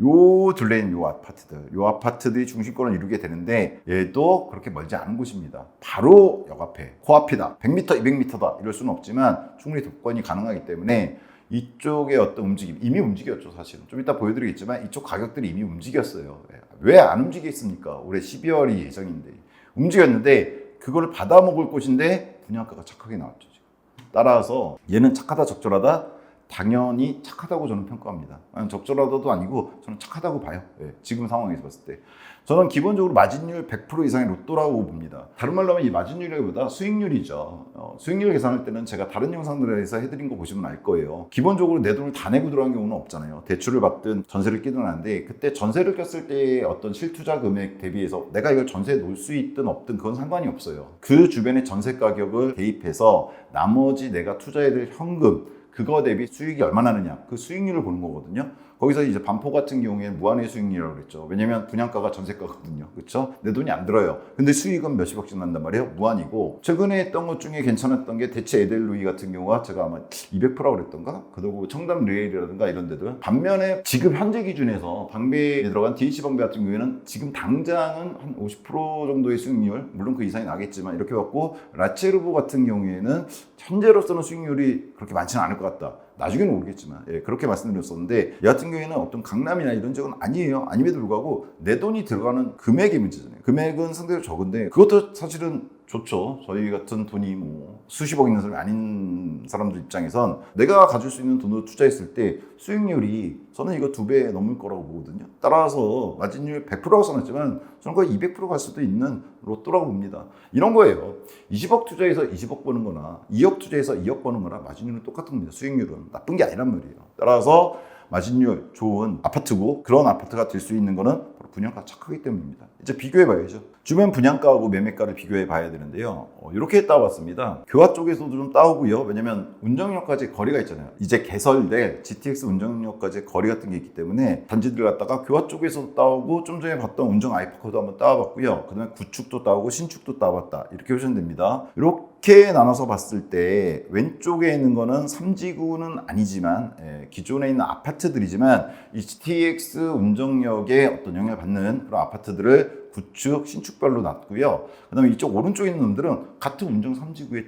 요 둘레 있는 요 아파트들이 중심권을 이루게 되는데, 얘도 그렇게 멀지 않은 곳입니다. 바로 역 앞에 코앞이다, 100m 200m다 이럴 수는 없지만 충분히 접근이 가능하기 때문에 이쪽의 어떤 움직임, 이미 움직였죠. 사실은 좀 이따 보여드리겠지만 이쪽 가격들이 이미 움직였어요. 왜 안 움직였습니까? 올해 12월이 예정인데 움직였는데, 그거를 받아먹을 곳인데 분양가가 착하게 나왔죠. 지금. 따라서 얘는 착하다 적절하다, 당연히 착하다고 저는 평가합니다. 적절하다도 아니고 저는 착하다고 봐요. 지금 상황에서 봤을 때 저는 기본적으로 마진율 100% 이상의 로또라고 봅니다. 다른 말로 하면 이 마진율보다 수익률이죠. 수익률 계산할 때는 제가 다른 영상들에서 해드린 거 보시면 알 거예요. 기본적으로 내 돈을 다 내고 들어간 경우는 없잖아요. 대출을 받든 전세를 끼든 하는데, 그때 전세를 꼈을 때의 어떤 실투자 금액 대비해서 내가 이걸 전세에 놓을 수 있든 없든 그건 상관이 없어요. 그 주변의 전세 가격을 대입해서 나머지 내가 투자해야 될 현금, 그거 대비 수익이 얼마나 나느냐, 그 수익률을 보는 거거든요. 거기서 이제 반포 같은 경우에는 무한의 수익률이라고 그랬죠. 왜냐면 분양가가 전세가거든요. 그렇죠? 내 돈이 안 들어요. 근데 수익은 몇십억씩 난단 말이에요. 무한이고, 최근에 했던 것 중에 괜찮았던 게 대체 에델루이 같은 경우가 제가 아마 200%라고 그랬던가? 그리고 청담 리에이라든가 이런 데들. 반면에 지금 현재 기준에서 방배에 들어간 DH 방배 같은 경우에는 지금 당장은 한 50% 정도의 수익률, 물론 그 이상이 나겠지만 이렇게 받고, 라체르보 같은 경우에는 현재로서는 수익률이 그렇게 많지는 않을 것 같다. 나중에는 모르겠지만 그렇게 말씀드렸었는데, 이 같은 경우에는 어떤 강남이나 이런 적은 아니에요. 아님에도 불구하고 내 돈이 들어가는 금액의 문제잖아요. 금액은 상대적으로 적은데 그것도 사실은 좋죠. 저희 같은 돈이 뭐 수십억 있는 사람이 아닌 사람들 입장에선 내가 가질 수 있는 돈으로 투자했을 때 수익률이, 저는 이거 2배 넘을 거라고 보거든요. 따라서 마진율 100%라고 써놨지만 저는 거의 200% 갈 수도 있는 로또라고 봅니다. 이런 거예요. 20억 투자해서 20억 버는 거나 2억 투자해서 2억 버는 거나 마진율은 똑같은 겁니다. 수익률은 나쁜 게 아니란 말이에요. 따라서 마진율 좋은 아파트고, 그런 아파트가 될 수 있는 거는 바로 분양가 착하기 때문입니다. 이제 비교해 봐야죠. 주변 분양가하고 매매가를 비교해 봐야 되는데요. 이렇게 따왔습니다. 교화 쪽에서도 좀 따오고요. 왜냐면 운정역까지 거리가 있잖아요. 이제 개설될 GTX 운정역까지 거리 같은 게 있기 때문에 단지들 갖다가 교화 쪽에서도 따오고, 좀 전에 봤던 운정 아이파크도 한번 따와봤고요. 그 다음에 구축도 따오고 신축도 따와봤다. 이렇게 보시면 됩니다. 이렇게 나눠서 봤을 때 왼쪽에 있는 거는 3지구는 아니지만 기존에 있는 아파트들이지만 이 GTX 운정역에 어떤 영향을 받는 그런 아파트들을 구축, 신축별로 놨고요. 그 다음에 이쪽 오른쪽에 있는 놈들은 같은 운정 3지구에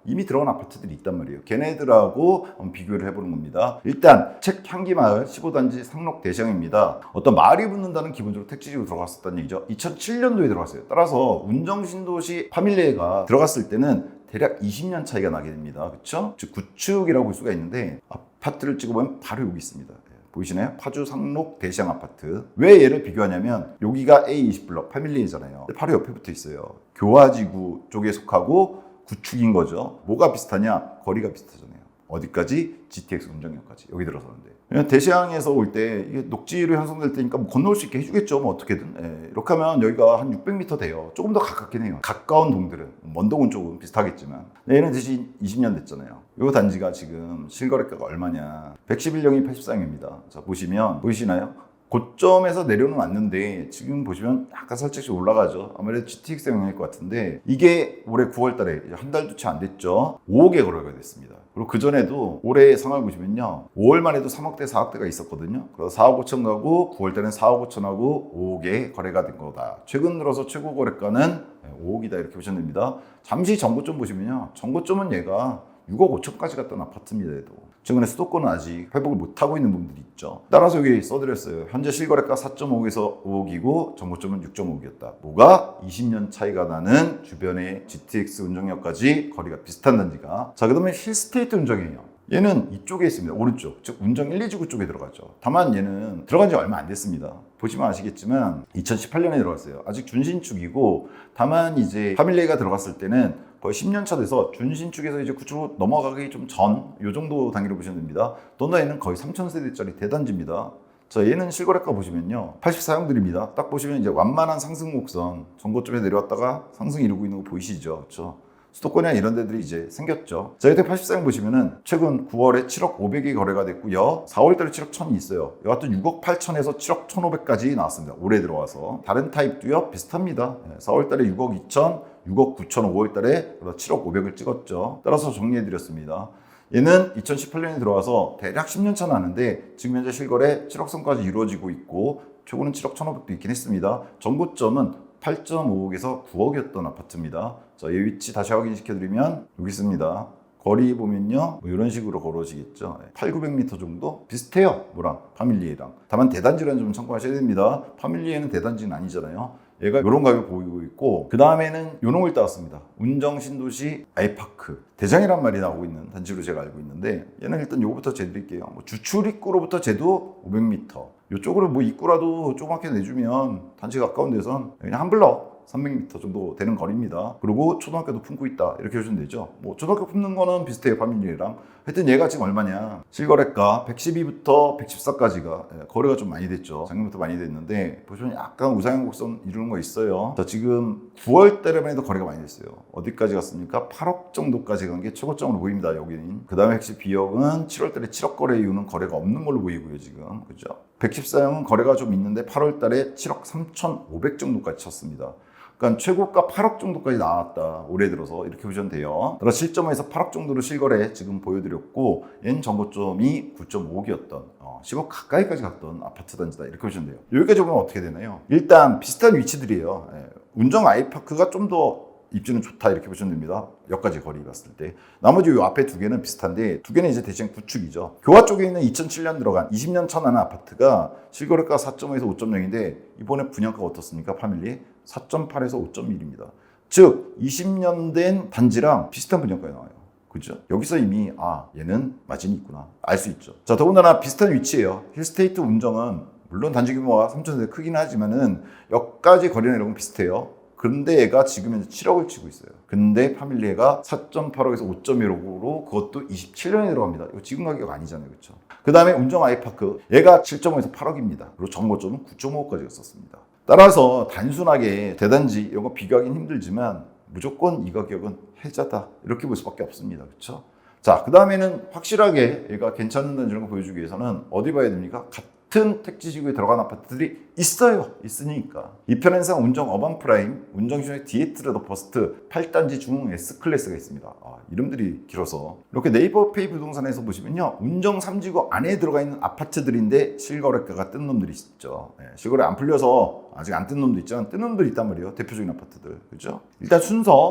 이미 들어간 아파트들이 있단 말이에요. 걔네들하고 한번 비교를 해보는 겁니다. 일단 책향기마을 15단지 상록대시장입니다. 어떤 마을이 붙는다는 기본적으로 택지지로 들어갔었다는 얘기죠. 2007년도에 들어갔어요. 따라서 운정 신도시 파밀리에가 들어갔을 때는 대략 20년 차이가 나게 됩니다. 그렇죠? 즉 구축이라고 볼 수가 있는데, 아파트를 찍어보면 바로 여기 있습니다. 보이시나요? 파주 상록 대시장 아파트. 왜 얘를 비교하냐면 여기가 A20 블럭 파밀리잖아요. 바로 옆에 붙어 있어요. 교화지구 쪽에 속하고 구축인 거죠. 뭐가 비슷하냐? 거리가 비슷하잖아요. 어디까지? GTX 운정역까지. 여기 들어서는데. 대시장에서 올 때 이게 녹지로 형성될 때니까 뭐 건너올 수 있게 해주겠죠. 뭐 어떻게든. 이렇게 하면 여기가 한 600m 돼요. 조금 더 가깝긴 해요. 가까운 동들은. 먼 동은 조금 비슷하겠지만. 얘는 대신 20년 됐잖아요. 이 단지가 지금 실거래가가 얼마냐. 111영이 84영입니다. 자, 보이시나요? 고점에서 내려는 왔는데 지금 보시면 약간 살짝씩 올라가죠. 아무래도 GTX 영향일 것 같은데, 이게 올해 9월 달에 한 달도 채 안 됐죠. 5억에 거래가 됐습니다. 그리고 그전에도 올해 상황을 보시면요, 5월만 해도 3억대 4억대가 있었거든요. 그래서 4억 5천 가고 9월 달에는 4억 5천하고 5억에 거래가 된 거다. 최근 들어서 최고 거래가는 5억이다 이렇게 보시면 됩니다. 잠시 전고점 보시면요, 전고점은 얘가 6억 5천까지 갔던 아파트입니다. 얘도 최근에 수도권은 아직 회복을 못하고 있는 부분들이 있죠. 따라서 여기 써드렸어요. 현재 실거래가 4.5에서 5억이고 전고점은 6.5억이었다. 뭐가? 20년 차이가 나는 주변의 GTX 운정역까지 거리가 비슷한 단지가. 자, 그 다음에 힐스테이트 운정이에요. 얘는 이쪽에 있습니다. 오른쪽, 즉 운정 1, 2지구 쪽에 들어가죠. 다만 얘는 들어간 지 얼마 안 됐습니다. 보시면 아시겠지만 2018년에 들어갔어요. 아직 준신축이고, 다만 이제 파밀리가 들어갔을 때는 거의 10년 차 돼서 준신축에서 이제 구축으로 넘어가기 좀 전, 요 정도 단계로 보시면 됩니다. 더나 얘는 거의 3,000세대짜리 대단지입니다. 자, 얘는 실거래가 보시면요, 84형들입니다. 딱 보시면 이제 완만한 상승 곡선, 전고점에 내려왔다가 상승 이루고 있는 거 보이시죠? 그렇죠? 수도권이나 이런 데들이 이제 생겼죠. 자, 이때 84형 보시면은 최근 9월에 7억 500이 거래가 됐고요. 4월달에 7억 1000이 있어요. 여하튼 6억 8천에서 7억 1500까지 나왔습니다. 올해 들어와서. 다른 타입도요 비슷합니다. 4월달에 6억 2천, 6억 9천, 5월달에 7억 500을 찍었죠. 따라서 정리해드렸습니다. 얘는 2018년에 들어와서 대략 10년 차 나는데 지금 현재 실거래 7억 선까지 이루어지고 있고 최고는 7억 1,500도 있긴 했습니다. 정고점은 8.5억에서 9억이었던 아파트입니다. 자, 이 위치 다시 확인시켜드리면 여기 있습니다. 거리 보면요 뭐 이런 식으로 걸어지겠죠. 8,900m 정도 비슷해요. 뭐랑 파밀리에랑. 다만 대단지라는 점 참고하셔야 됩니다. 파밀리에는 대단지는 아니잖아요. 얘가 이런 가격 보이고 있고 그 다음에는 요놈을 따왔습니다. 운정신도시 아이파크 대장이란 말이 나오고 있는 단지로 제가 알고 있는데 얘는 일단 요거부터 재드릴게요. 뭐 주출 입구로부터 재도 500m 요쪽으로 뭐 입구라도 조그맣게 내주면 단지 가까운 데선 그냥 한 블럭 300m 정도 되는 거리입니다. 그리고 초등학교도 품고 있다 이렇게 보시면 되죠. 뭐 초등학교 품는 거는 비슷해요. 파밀리랑. 하여튼 얘가 지금 얼마냐. 실거래가 112부터 114까지가 거래가 좀 많이 됐죠. 작년부터 많이 됐는데 보시면 약간 우상향 곡선 이루는 거 있어요. 자, 지금 9월 달에만 해도 거래가 많이 됐어요. 어디까지 갔습니까? 8억 정도까지 간 게 최고점으로 보입니다. 여기는. 그 다음에 핵심 비역은 7월 달에 7억 거래 이후는 거래가 없는 걸로 보이고요. 지금. 그죠? 114형은 거래가 좀 있는데 8월 달에 7억 3,500 정도까지 쳤습니다. 그러니까 최고가 8억 정도까지 나왔다. 올해 들어서 이렇게 보시면 돼요. 따라 실점에서 8억 정도로 실거래 지금 보여드렸고 얘는 정고점이 9.5억이었던 10억 가까이까지 갔던 아파트 단지다. 이렇게 보시면 돼요. 여기까지 보면 어떻게 되나요? 일단 비슷한 위치들이에요. 운정 아이파크가 좀 더 입지는 좋다 이렇게 보시면 됩니다. 여기까지 거리 봤을 때. 나머지 이 앞에 두 개는 비슷한데 두 개는 이제 대신 구축이죠. 교화 쪽에 있는 2007년 들어간 20년 차 나는 아파트가 실거래가 4.5에서 5.0인데 이번에 분양가가 어떻습니까? 파밀리 4.8에서 5.1입니다. 즉 20년 된 단지랑 비슷한 분양가에 나와요. 그죠? 여기서 이미 얘는 마진이 있구나 알 수 있죠. 자, 더군다나 비슷한 위치예요. 힐스테이트 운정은 물론 단지 규모가 3,000세대 크긴 하지만은 여기까지 거리 내용은 비슷해요. 근데 얘가 지금 현재 7억을 치고 있어요. 근데 파밀리에가 4.8억에서 5.1억으로 그것도 27년에 들어갑니다. 이거 지금 가격 아니잖아요. 그렇죠? 그 다음에 운정 아이파크 얘가 7.5에서 8억입니다. 그리고 정고점은 9.5억까지 갔었습니다. 따라서 단순하게 대단지 이런 거 비교하기는 힘들지만 무조건 이 가격은 해자다 이렇게 볼 수밖에 없습니다. 그렇죠? 자, 그 다음에는 확실하게 얘가 괜찮은 단지 이런 거 보여주기 위해서는 어디 봐야 됩니까? 같은 택지지구에 들어간 아파트들이 있으니까 이 편의상 운정 어반 프라임, 운정시내 디에트르 더 퍼스트 8단지 중흥 S클래스가 있습니다. 이름들이 길어서 이렇게 네이버 페이 부동산에서 보시면요 운정 3지구 안에 들어가 있는 아파트들인데 실거래가가 뜬 놈들이 있죠. 실거래 안 풀려서 아직 안 뜬 놈도 있지만 뜬 놈들이 있단 말이에요. 대표적인 아파트들. 그죠? 일단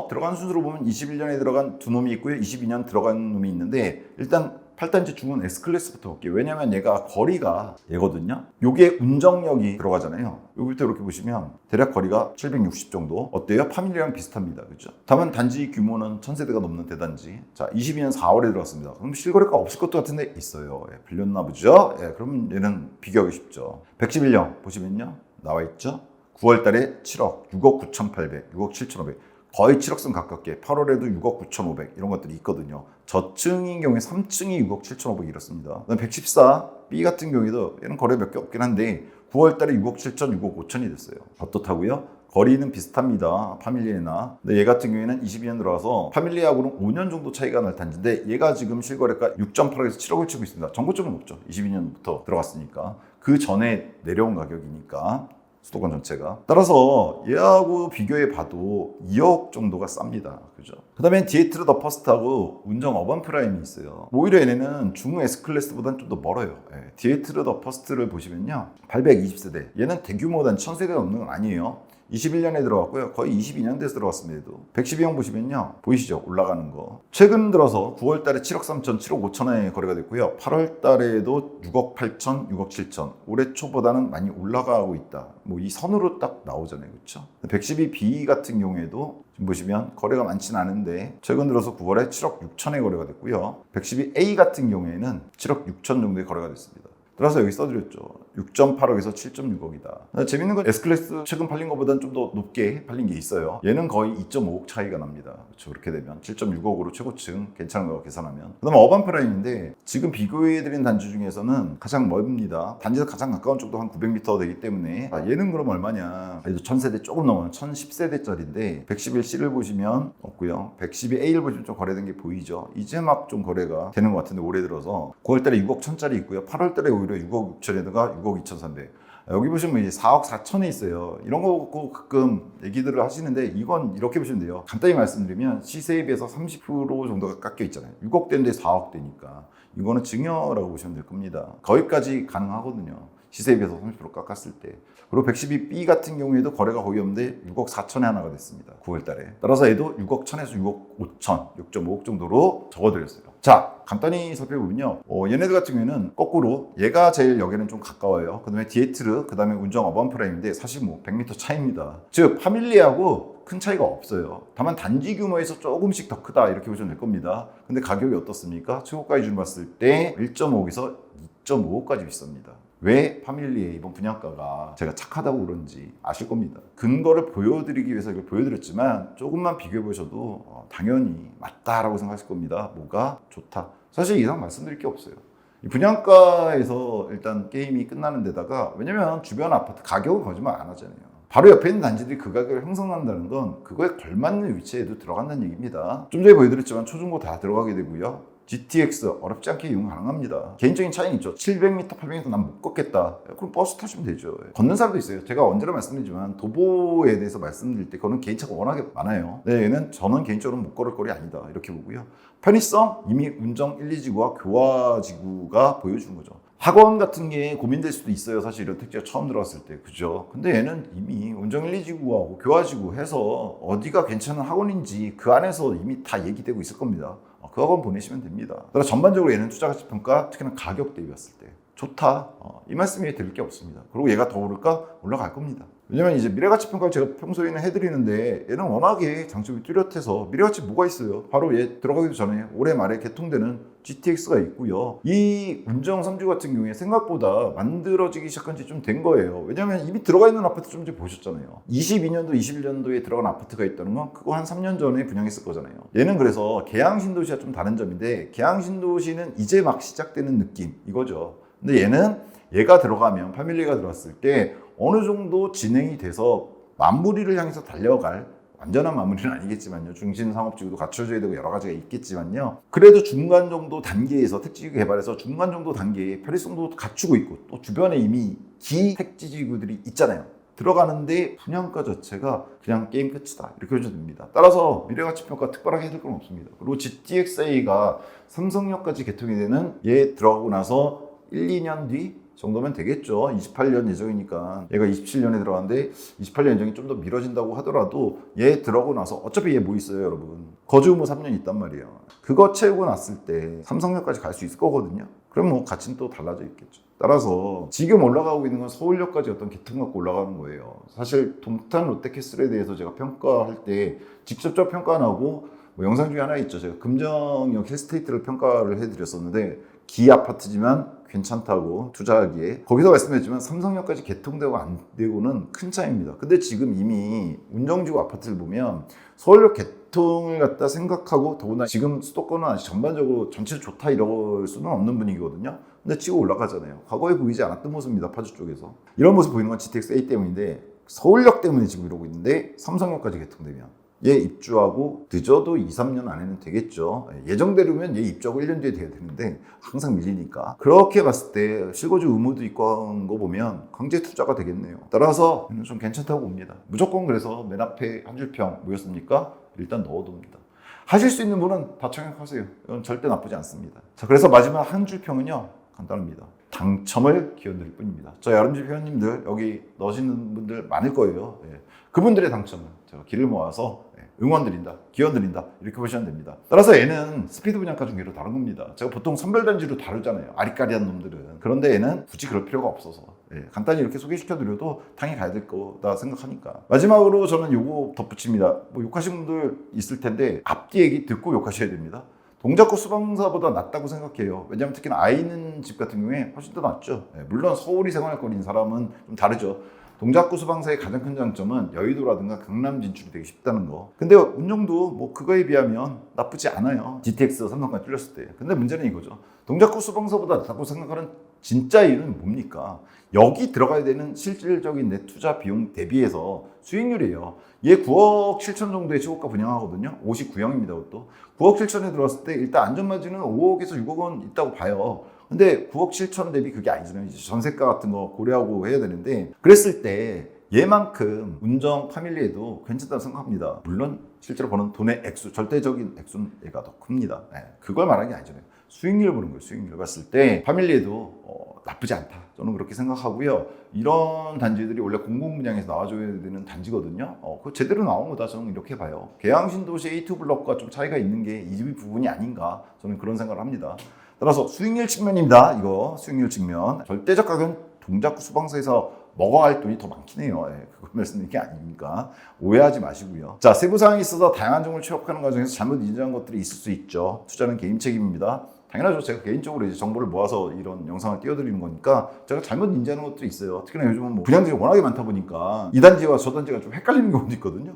들어간 순서로 보면 21년에 들어간 두 놈이 있고요. 22년 들어간 놈이 있는데 일단 8단지 중은 S클래스부터 볼게요. 왜냐면 얘가 거리가 얘거든요. 요게 운정역이 들어가잖아요. 여기부터 이렇게 보시면 대략 거리가 760 정도. 어때요? 파밀리랑 비슷합니다. 그죠? 다만 단지 규모는 1000세대가 넘는 대단지. 자, 22년 4월에 들어갔습니다. 그럼 실거래가 없을 것도 같은데 있어요. 빌렸나 보죠? 그럼 얘는 비교하기 쉽죠. 111년 보시면요. 나와 있죠? 9월 달에 7억, 6억 9,800, 6억 7,500. 거의 7억선 가깝게 8월에도 6억 9,500 이런 것들이 있거든요. 저층인 경우에 3층이 6억 7,500 이렇습니다. 그다음 114 B 같은 경우에도 얘는 거래 몇 개 없긴 한데 9월 달에 6억 7천, 6억 5천이 됐어요. 어떻다고요? 거리는 비슷합니다. 파밀리에나. 근데 얘 같은 경우에는 22년 들어와서 파밀리하고는 5년 정도 차이가 날 단지인데 얘가 지금 실거래가 6.8억에서 7억을 치고 있습니다. 정고점은 없죠. 22년부터 들어갔으니까. 그 전에 내려온 가격이니까. 수도권 전체가. 따라서 얘하고 비교해 봐도 2억 정도가 쌉니다. 그죠? 그 다음에 디에트르 더 퍼스트하고 운정 어반 프라임이 있어요. 오히려 얘네는 중흥 S클래스보다는 좀 더 멀어요. 디에트르 더 퍼스트를 보시면요. 820세대. 얘는 대규모 단지 1000세대 넘는 건 아니에요. 21년에 들어갔고요. 거의 22년 돼서 들어갔습니다. 112형 보시면요. 보이시죠? 올라가는 거. 최근 들어서 9월 달에 7억 3천, 7억 5천에 거래가 됐고요. 8월 달에도 6억 8천, 6억 7천. 올해 초보다는 많이 올라가고 있다. 뭐 이 선으로 딱 나오잖아요. 그렇죠? 112B 같은 경우에도 지금 보시면 거래가 많지는 않은데 최근 들어서 9월에 7억 6천에 거래가 됐고요. 112A 같은 경우에는 7억 6천 정도의 거래가 됐습니다. 따라서 여기 써드렸죠. 6.8억에서 7.6억이다. 재밌는 건 S클래스 최근 팔린 것보다는 좀 더 높게 팔린 게 있어요. 얘는 거의 2.5억 차이가 납니다. 그렇죠. 그렇게 되면 7.6억으로 최고층 괜찮은 거 계산하면. 그 다음에 어반 프라임인데 지금 비교해드린 단지 중에서는 가장 멀습니다. 단지에서 가장 가까운 쪽도 한 900m 되기 때문에 얘는 그럼 얼마냐. 그래도 1000세대 조금 넘어요. 1010세대짜리인데 111C를 보시면 없고요. 112A를 보시면 좀 거래된 게 보이죠. 이제 막 좀 거래가 되는 것 같은데 올해 들어서 9월달에 6억 1000짜리 있고요. 8월달에 오히려 6억 6천에다가 6억 2,300. 여기 보시면 이제 4억 4천에 있어요. 이런 거 갖고 가끔 얘기들을 하시는데 이건 이렇게 보시면 돼요. 간단히 말씀드리면 시세에 비해서 30% 정도가 깎여 있잖아요. 6억대인데 4억대니까 이거는 증여라고 보시면 될 겁니다. 거기까지 가능하거든요. 시세에 비해서 30% 깎았을 때. 그리고 112B 같은 경우에도 거래가 거의 없는데 6억 4천에 하나가 됐습니다. 9월 달에. 따라서 얘도 6억 1천에서 6억 5천, 6.5억 정도로 적어드렸어요. 자, 간단히 살펴보면요. 얘네들 같은 경우에는 거꾸로 얘가 제일 여기는 좀 가까워요. 그 다음에 디에트르, 그 다음에 운정 어반 프라임인데 사실 뭐 100m 차이입니다. 즉, 파밀리하고 큰 차이가 없어요. 다만 단지 규모에서 조금씩 더 크다 이렇게 보시면 될 겁니다. 근데 가격이 어떻습니까? 최고가 기준으로 봤을 때 1.5억에서 2.5억까지 비쌉니다. 왜 파밀리의 이번 분양가가 제가 착하다고 그런지 아실 겁니다. 근거를 보여드리기 위해서 이걸 보여드렸지만 조금만 비교해 보셔도 당연히 맞다라고 생각하실 겁니다. 뭐가 좋다. 사실 이상 말씀드릴 게 없어요. 이 분양가에서 일단 게임이 끝나는 데다가 왜냐면 주변 아파트 가격은 거짓말 안 하잖아요. 바로 옆에 있는 단지들이 그 가격을 형성한다는 건 그거에 걸맞는 위치에도 들어간다는 얘기입니다. 좀 전에 보여드렸지만 초중고 다 들어가게 되고요. GTX 어렵지 않게 이용 가능합니다. 개인적인 차이는 있죠. 700m, 800m 난 못 걷겠다. 그럼 버스 타시면 되죠. 걷는 사람도 있어요. 제가 언제나 말씀드리지만 도보에 대해서 말씀드릴 때 그거는 개인차가 워낙에 많아요. 네, 얘는 저는 개인적으로 못 걸을 거리 아니다. 이렇게 보고요. 편의성 이미 운정 1, 2지구와 교화지구가 보여주는 거죠. 학원 같은 게 고민될 수도 있어요. 사실 이런 택지가 처음 들어왔을 때. 그죠? 근데 얘는 이미 운정 1, 2지구하고 교화지구 해서 어디가 괜찮은 학원인지 그 안에서 이미 다 얘기되고 있을 겁니다. 그 학원 보내시면 됩니다. 그래서 전반적으로 얘는 투자가치평가 특히나 가격 대비 봤을 때 좋다. 이 말씀이 드릴 게 없습니다. 그리고 얘가 더 오를까? 올라갈 겁니다. 왜냐면 이제 미래가치평가를 제가 평소에는 해드리는데 얘는 워낙에 장점이 뚜렷해서 미래가치 뭐가 있어요? 바로 얘 들어가기도 전에 올해 말에 개통되는 GTX가 있고요. 이 운정 3주 같은 경우에 생각보다 만들어지기 시작한 지 좀 된 거예요. 왜냐면 이미 들어가 있는 아파트 좀 전에 보셨잖아요. 22년도, 21년도에 들어간 아파트가 있다는 건 그거 한 3년 전에 분양했을 거잖아요. 얘는 그래서 계양신도시와 좀 다른 점인데 계양신도시는 이제 막 시작되는 느낌 이거죠. 근데 얘는 얘가 들어가면 파밀리가 들어왔을 때 어느 정도 진행이 돼서 마무리를 향해서 달려갈 완전한 마무리는 아니겠지만요. 중심 상업지구도 갖춰져야 되고 여러 가지가 있겠지만요. 그래도 중간 정도 단계에서 택지지구 개발에서 중간 정도 단계에 편의성도 갖추고 있고 또 주변에 이미 기택지지구들이 있잖아요. 들어가는데 분양가 자체가 그냥 게임 끝이다 이렇게 보셔도 됩니다. 따라서 미래가치평가 특별하게 해줄 건 없습니다. 그리고 GTX-A가 삼성역까지 개통이 되는 얘 들어가고 나서 1, 2년 뒤 정도면 되겠죠. 28년 예정이니까 얘가 27년에 들어갔는데 28년 예정이 좀 더 미뤄진다고 하더라도 얘 들어가고 나서 어차피 얘 뭐 있어요 여러분. 거주 의무 3년 있단 말이에요. 그거 채우고 났을 때 삼성역까지 갈 수 있을 거거든요. 그럼 뭐 가치는 또 달라져 있겠죠. 따라서 지금 올라가고 있는 건 서울역까지 어떤 개통 갖고 올라가는 거예요. 사실 동탄 롯데캐슬에 대해서 제가 평가할 때 직접적 평가 안 하고 뭐 영상 중에 하나 있죠. 제가 금정역 힐스테이트를 평가를 해드렸었는데 기 아파트지만 괜찮다고 투자하기에 거기서 말씀드렸지만 삼성역까지 개통되고 안 되고는 큰 차이입니다. 근데 지금 이미 운정지구 아파트를 보면 서울역 개통을 갖다 생각하고 더구나 지금 수도권은 아직 전반적으로 전체로 좋다 이럴 수는 없는 분위기거든요. 근데 치고 올라가잖아요. 과거에 보이지 않았던 모습입니다. 파주 쪽에서. 이런 모습 보이는 건 GTX-A 때문인데 서울역 때문에 지금 이러고 있는데 삼성역까지 개통되면 얘 입주하고 늦어도 2, 3년 안에는 되겠죠. 예정대로면 얘 입주하고 1년 뒤에 돼야 되는데 항상 밀리니까. 그렇게 봤을 때 실거주 의무도 있고 한 거 보면 강제 투자가 되겠네요. 따라서 좀 괜찮다고 봅니다. 무조건 그래서 맨 앞에 한 줄평 뭐였습니까? 일단 넣어둡니다. 하실 수 있는 분은 다 청약하세요. 이건 절대 나쁘지 않습니다. 자, 그래서 마지막 한 줄평은요. 간단합니다. 당첨을 기원드릴 뿐입니다. 저희 아름집 회원님들 여기 넣으시는 분들 많을 거예요. 예. 그분들의 당첨은 제가 길을 모아서 응원드린다, 기원드린다 이렇게 보시면 됩니다. 따라서 얘는 스피드 분양가 중계로 다른 겁니다. 제가 보통 선별단지로 다루잖아요. 아리까리한 놈들은. 그런데 얘는 굳이 그럴 필요가 없어서 간단히 이렇게 소개시켜드려도 당연히 가야 될 거다 생각하니까. 마지막으로 저는 요거 덧붙입니다. 뭐 욕하신 분들 있을 텐데 앞뒤 얘기 듣고 욕하셔야 됩니다. 동작구 수방사보다 낫다고 생각해요. 왜냐하면 특히나 아이 있는 집 같은 경우에 훨씬 더 낫죠. 물론 서울이 생활권인 사람은 좀 다르죠. 동작구 수방사의 가장 큰 장점은 여의도라든가 강남 진출이 되게 쉽다는 거. 근데 운영도 뭐 그거에 비하면 나쁘지 않아요. GTX 삼성까지 뚫렸을 때. 근데 문제는 이거죠. 동작구 수방사보다 낫다고 생각하는 진짜 이유는 뭡니까? 여기 들어가야 되는 실질적인 내 투자 비용 대비해서 수익률이에요. 얘 9억 7천 정도의 시고가 분양하거든요. 59형입니다. 그것도. 9억 7천에 들어왔을 때 일단 안전마진은 5억에서 6억 원 있다고 봐요. 근데 9억 7천 대비 그게 아니잖아요. 이제 전세가 같은 거 고려하고 해야 되는데 그랬을 때 얘만큼 운정 파밀리에도 괜찮다고 생각합니다. 물론 실제로 버는 돈의 액수, 절대적인 액수는 얘가 더 큽니다. 그걸 말하는 게 아니잖아요. 수익률을 보는 거예요. 수익률을 봤을 때 파밀리에도 나쁘지 않다. 저는 그렇게 생각하고요. 이런 단지들이 원래 공공분양에서 나와줘야 되는 단지거든요. 그거 제대로 나온 거다. 저는 이렇게 봐요. 계양신도시 A2 블럭과 좀 차이가 있는 게 이 부분이 아닌가. 저는 그런 생각을 합니다. 따라서 수익률 측면입니다. 이거 수익률 측면. 절대적 가격은 동작구 수방사에서 먹어갈 돈이 더 많긴 해요. 그걸 말씀드리는 게 아니니까 오해하지 마시고요. 자, 세부 사항이 있어서 다양한 정보를 취합하는 과정에서 잘못 인지한 것들이 있을 수 있죠. 투자는 개인 책임입니다. 당연하죠. 제가 개인적으로 이제 정보를 모아서 이런 영상을 띄워드리는 거니까 제가 잘못 인지하는 것들이 있어요. 특히나 요즘은 뭐 분양들이 워낙에 많다 보니까 이 단지와 저 단지가 좀 헷갈리는 경우도 있거든요.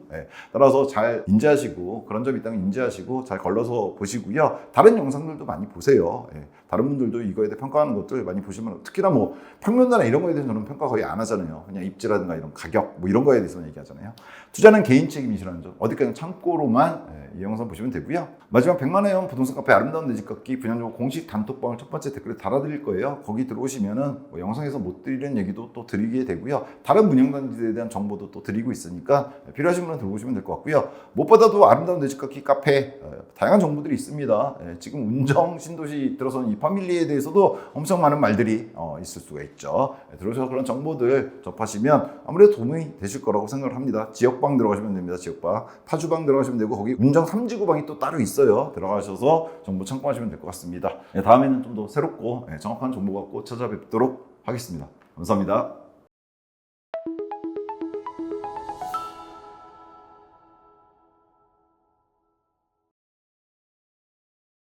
따라서 잘 인지하시고 그런 점이 있다면 인지하시고 잘 걸러서 보시고요. 다른 영상들도 많이 보세요. 다른 분들도 이거에 대해 평가하는 것들 많이 보시면 특히나 뭐 평면도나 이런 거에 대해서 저는 평가 거의 안 하잖아요. 그냥 입지라든가 이런 가격 뭐 이런 거에 대해서만 얘기하잖아요. 투자는 개인 책임이시라는 점 어디까지 참고로만 이 영상 보시면 되고요. 마지막 100만원 부동산 카페 아름다운 내 집 갖기 분양정보 공식 단톡방을 첫 번째 댓글에 달아드릴 거예요. 거기 들어오시면은 뭐 영상에서 못 드리는 얘기도 또 드리게 되고요. 다른 분양단지에 대한 정보도 또 드리고 있으니까 필요하신 분은 들어오시면 될 것 같고요. 무엇보다도 아름다운 내 집 갖기 카페 다양한 정보들이 있습니다. 지금 운정 신도시 들어서는 이 파밀리에 대해서도 엄청 많은 말들이 있을 수가 있죠. 들어오셔서 그런 정보들 접하시면 아무래도 도움이 되실 거라고 생각을 합니다. 지역방 들어가시면 됩니다. 지역방 파주방 들어가시면 되고 거기 운정 3지구방이 또 따로 있어요. 들어가셔서 정보 참고하시면 될 것 같습니다. 다음에는 좀 더 새롭고 정확한 정보 갖고 찾아뵙도록 하겠습니다. 감사합니다.